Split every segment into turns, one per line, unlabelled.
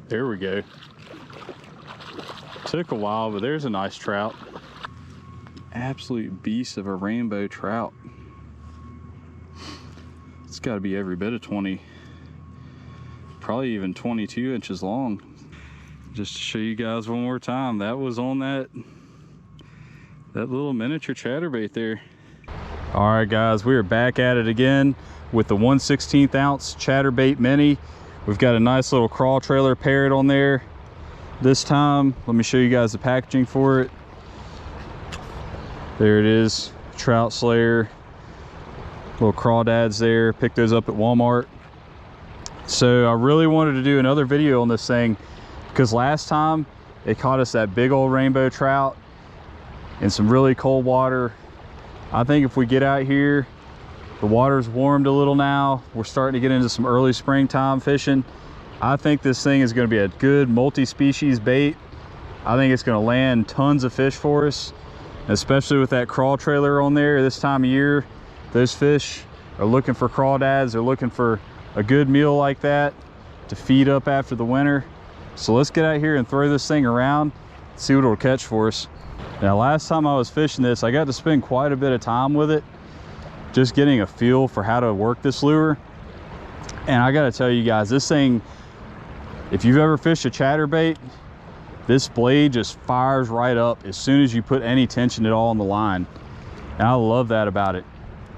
There we go. Took a while, but there's a nice trout. Absolute beast of a rainbow trout. It's got to be every bit of 20, probably even 22 inches long. Just to show you guys one more time, that was on that little miniature chatterbait there. All right guys, we are back at it again with the 1/16 ounce chatterbait mini. We've got a nice little crawl trailer parrot on there this time. Let me show you guys the packaging for it. There it is, trout slayer, little crawdads there. Picked those up at Walmart. So I really wanted to do another video on this thing because last time it caught us that big old rainbow trout in some really cold water. I think if we get out here, the water's warmed a little now, we're starting to get into some early springtime fishing. I think this thing is going to be a good multi-species bait. I think it's going to land tons of fish for us, especially with that crawl trailer on there. This time of year, those fish are looking for crawdads. They're looking for a good meal like that to feed up after the winter. So let's get out here and throw this thing around, see what it'll catch for us. Now, last time I was fishing this, I got to spend quite a bit of time with it, just getting a feel for how to work this lure. And I got to tell you guys, this thing, if you've ever fished a chatterbait, this blade just fires right up as soon as you put any tension at all on the line. And I love that about it.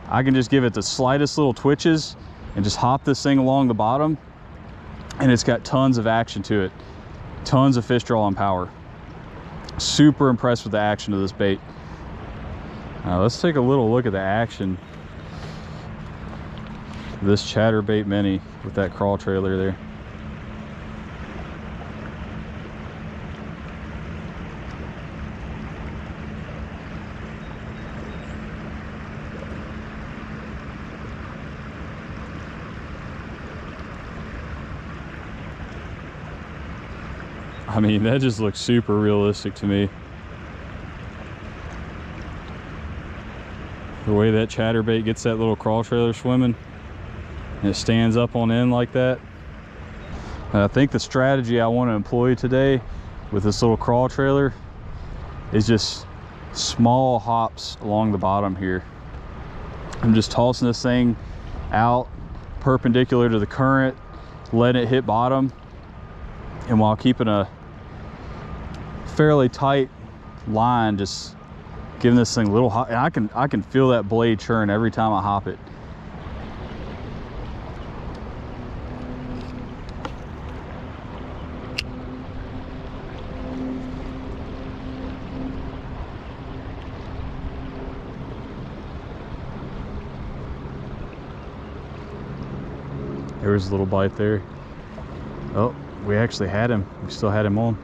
I can just give it the slightest little twitches and just hop this thing along the bottom, and it's got tons of action to it, tons of fish drawing power. Super impressed with the action of this bait. Now let's take a little look at the action of this chatterbait mini with that crawl trailer there. I mean, that just looks super realistic to me. The way that chatterbait gets that little crawl trailer swimming, and it stands up on end like that. And I think the strategy I want to employ today with this little crawl trailer is just small hops along the bottom here. I'm just tossing this thing out perpendicular to the current, letting it hit bottom, and while keeping a fairly tight line, just giving this thing a little hop. And I can feel that blade churn every time I hop it. There was a little bite there. Oh, we actually had him. We still had him on.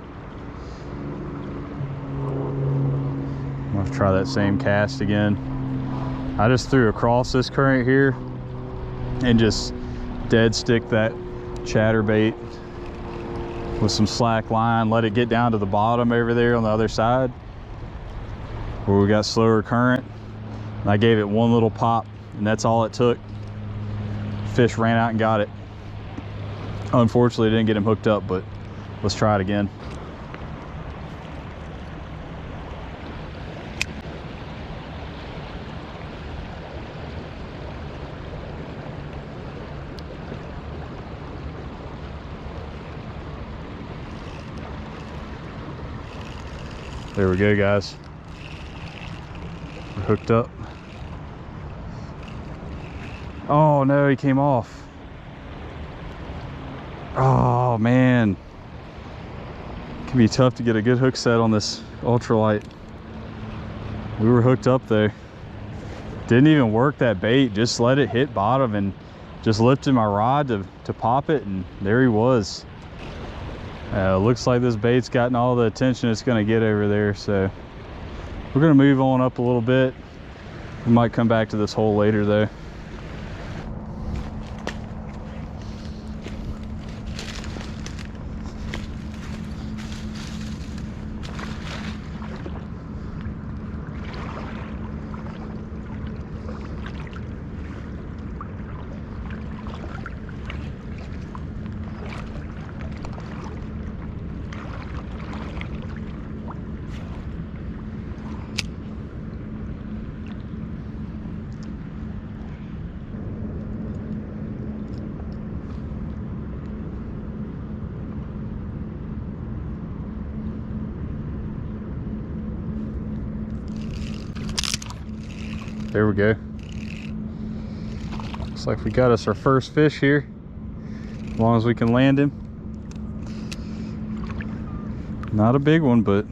I'm gonna try that same cast again. I just threw across this current here and just dead stick that chatterbait with some slack line, let it get down to the bottom over there on the other side where we got slower current. And I gave it one little pop, and that's all it took. Fish ran out and got it. Unfortunately, didn't get him hooked up, but let's try it again. There we go, guys. We're hooked up. Oh no, he came off. Oh man. It can be tough to get a good hook set on this ultralight. We were hooked up though. Didn't even work that bait, just let it hit bottom and just lifted my rod to pop it, and there he was. Looks like this bait's gotten all the attention it's gonna get over there, so we're gonna move on up a little bit. We might come back to this hole later though. There we go. Looks like we got us our first fish here, as long as we can land him. Not a big one, but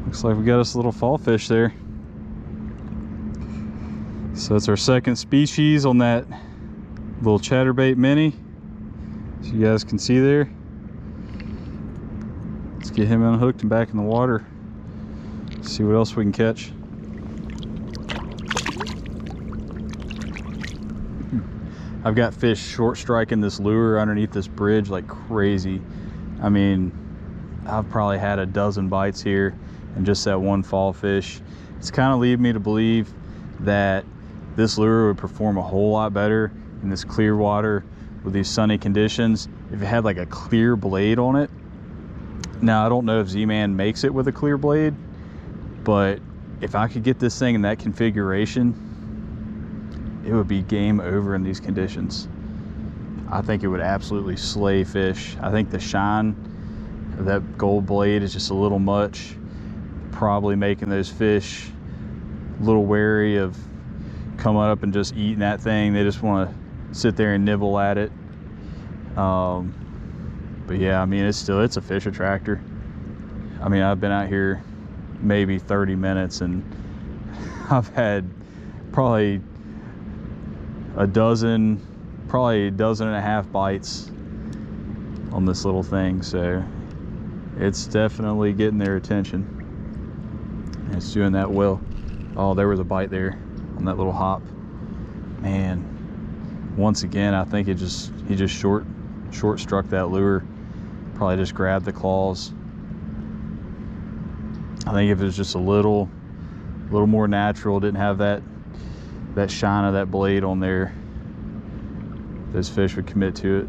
looks like we got us a little fall fish there. So that's our second species on that little chatterbait mini, so you guys can see there. Let's get him unhooked and back in the water. See what else we can catch. I've got fish short striking this lure underneath this bridge like crazy. I mean, I've probably had a dozen bites here and just that one fall fish. It's kind of leading me to believe that this lure would perform a whole lot better in this clear water with these sunny conditions if it had like a clear blade on it. Now, I don't know if Z-Man makes it with a clear blade, but if I could get this thing in that configuration, it would be game over in these conditions. I think it would absolutely slay fish. I think the shine of that gold blade is just a little much, probably making those fish a little wary of coming up and just eating that thing. They just want to sit there and nibble at it. But yeah, I mean, it's a fish attractor. I mean, I've been out here maybe 30 minutes and I've had probably a dozen and a half bites on this little thing, so it's definitely getting their attention. It's doing that well. Oh, there was a bite there on that little hop. Man, once again, I think he just short struck that lure. Probably just grabbed the claws. I think if it was just a little more natural, didn't have that shine of that blade on there, those fish would commit to it.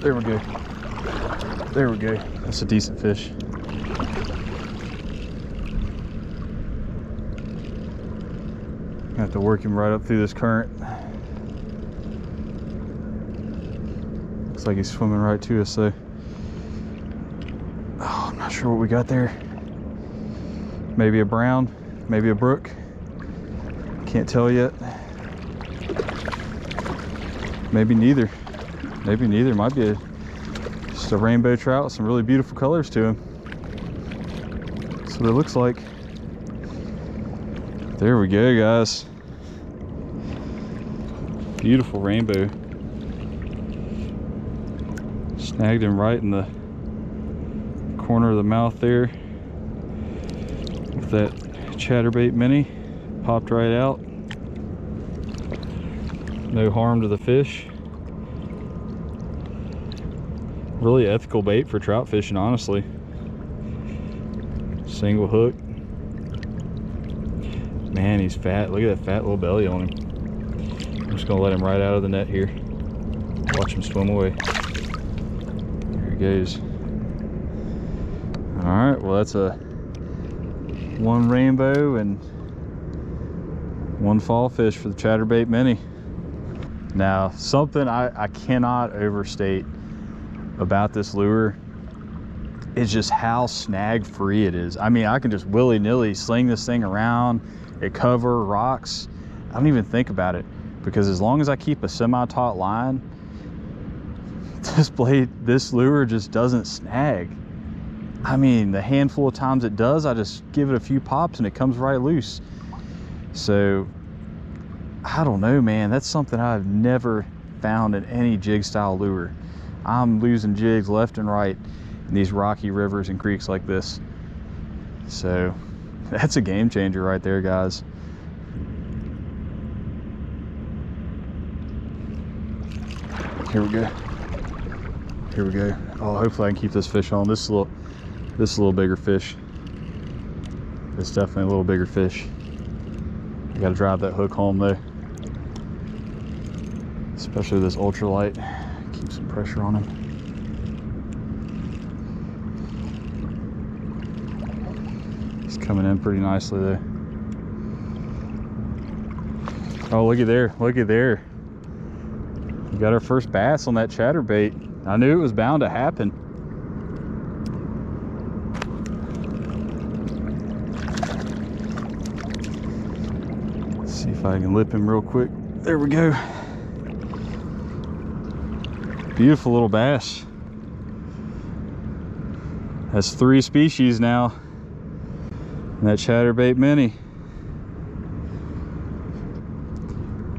There we go. There we go. That's a decent fish. I have to work him right up through this current. Looks like he's swimming right to us, so. Oh, I'm not sure what we got there. Maybe a brown, maybe a brook. Can't tell yet. Maybe neither. Maybe neither. Might be just a rainbow trout with some really beautiful colors to him. That's what it looks like. There we go, guys. Beautiful rainbow. Snagged him right in the corner of the mouth there with that chatterbait mini. Popped right out. No harm to the fish. Really ethical bait for trout fishing, honestly. Single hook. Man, he's fat. Look at that fat little belly on him. I'm just gonna let him right out of the net here. Watch him swim away. There he goes. All right, well, that's one rainbow and one fall fish for the chatterbait mini. Now, something I cannot overstate about this lure is just how snag free it is. I mean, I can just willy-nilly sling this thing around, it cover rocks. I don't even think about it, because as long as I keep a semi-taut line, this lure just doesn't snag. I mean, the handful of times it does, I just give it a few pops and it comes right loose. So I don't know, man, that's something I've never found in any jig style lure. I'm losing jigs left and right in these rocky rivers and creeks like this. So that's a game changer right there, guys. Here we go. Here we go. Oh, hopefully I can keep this fish on. This is a little bigger fish. It's definitely a little bigger fish. I gotta drive that hook home though. Especially this ultralight. Keep some pressure on him. He's coming in pretty nicely there. Oh, looky there, looky there. We got our first bass on that chatterbait. I knew it was bound to happen. Let's see if I can lip him real quick. There we go. Beautiful little bass. That's 3 species now. And that chatterbait mini.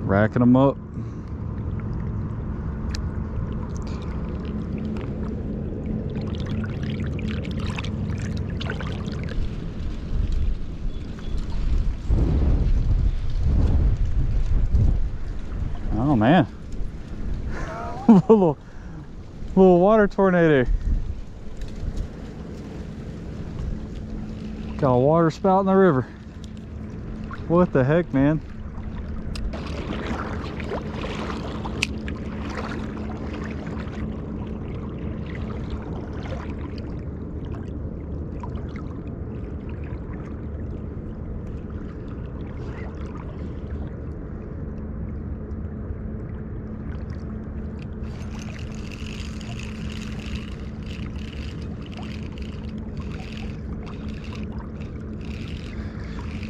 Racking them up. Oh man. little water tornado. Got a water spout in the river. What the heck, man?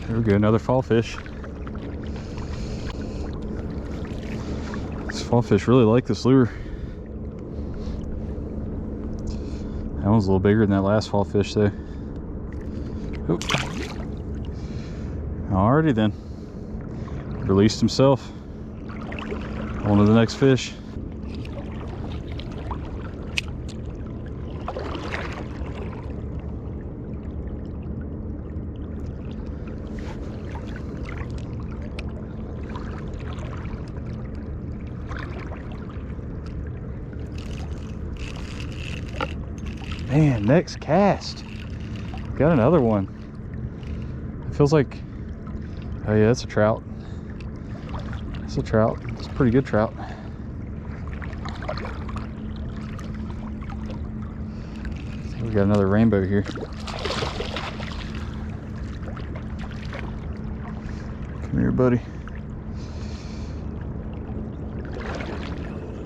There we go, another fall fish. These fall fish really like this lure. That one's a little bigger than that last fall fish though. Oop. Alrighty then. Released himself. On to the next fish. Man, next cast. Got another one. It feels like, oh yeah, that's a trout. It's a trout. It's a pretty good trout. We got another rainbow here. Come here, buddy.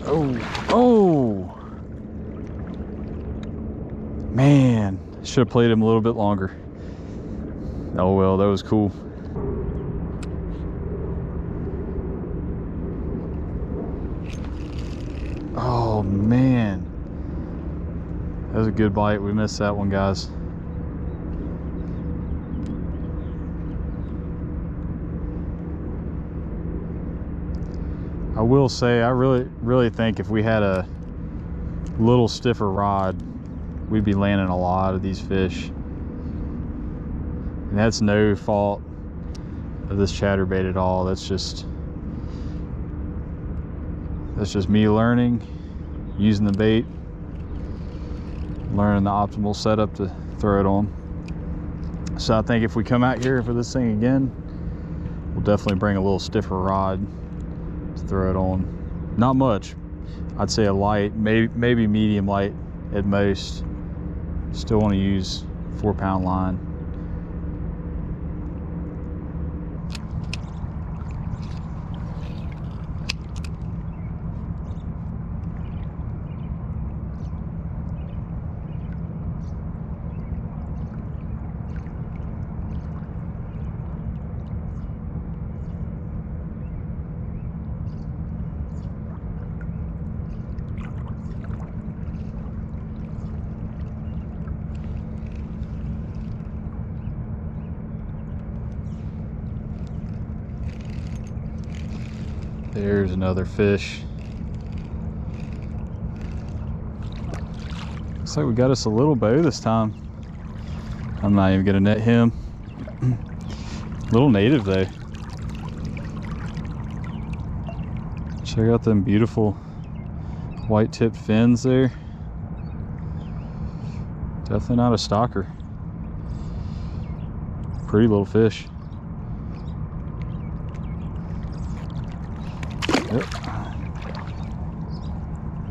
Oh, oh! Man, should have played him a little bit longer. Oh well, that was cool. Oh man, that was a good bite. We missed that one, guys. I will say, I really think if we had a little stiffer rod, we'd be landing a lot of these fish. And that's no fault of this chatterbait at all. That's just me learning, using the bait, learning the optimal setup to throw it on. So I think if we come out here for this thing again, we'll definitely bring a little stiffer rod to throw it on. Not much. I'd say a light, maybe medium light at most. Still want to use 4-pound line. There's another fish. Looks like we got us a little bow this time. I'm not even gonna net him. Little native though. Check out them beautiful white tipped fins there. Definitely not a stalker. Pretty little fish. Yep.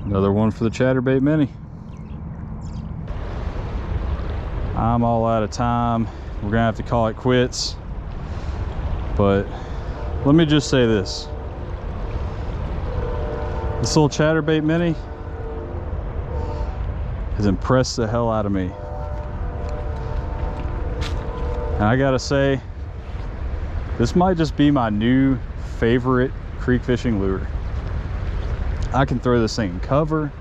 Another one for the chatterbait mini. I'm all out of time. we're gonna have to call it quits. But let me just say this little chatterbait mini has impressed the hell out of me. And I gotta say, this might just be my new favorite creek fishing lure. I can throw this thing in cover,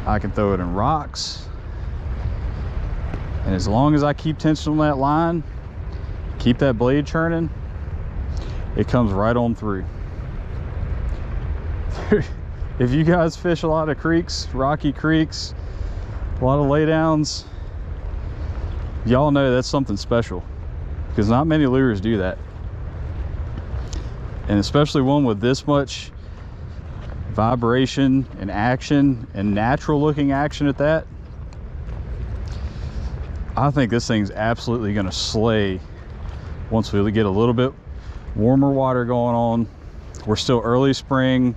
I can throw it in rocks, and as long as I keep tension on that line, keep that blade churning, it comes right on through. If you guys fish a lot of creeks, rocky creeks, a lot of laydowns, y'all know that's something special, because not many lures do that. And especially one with this much vibration and action, and natural looking action at that. I think this thing's absolutely going to slay once we get a little bit warmer water going on. We're still early spring.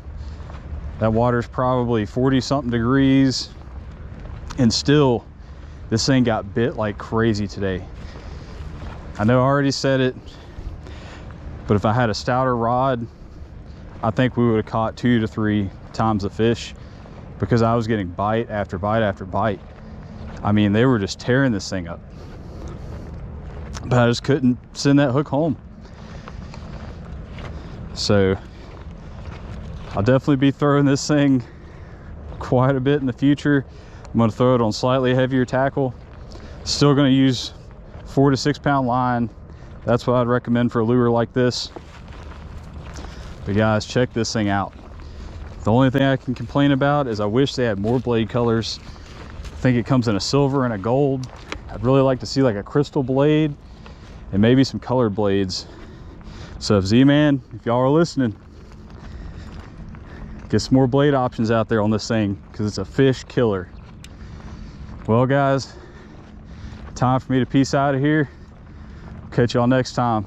That water's probably 40 something degrees, and still this thing got bit like crazy today. I know I already said it, but if I had a stouter rod, I think we would have caught 2 to 3 times the fish, because I was getting bite after bite after bite. I mean, they were just tearing this thing up, but I just couldn't send that hook home. So I'll definitely be throwing this thing quite a bit in the future. I'm going to throw it on slightly heavier tackle. Still going to use 4 to 6 pound line. That's what I'd recommend for a lure like this. But guys, check this thing out. The only thing I can complain about is I wish they had more blade colors. I think it comes in a silver and a gold. I'd really like to see like a crystal blade and maybe some colored blades. So if Z-Man, if y'all are listening, get some more blade options out there on this thing, because it's a fish killer. Well guys, time for me to peace out of here. Catch y'all next time.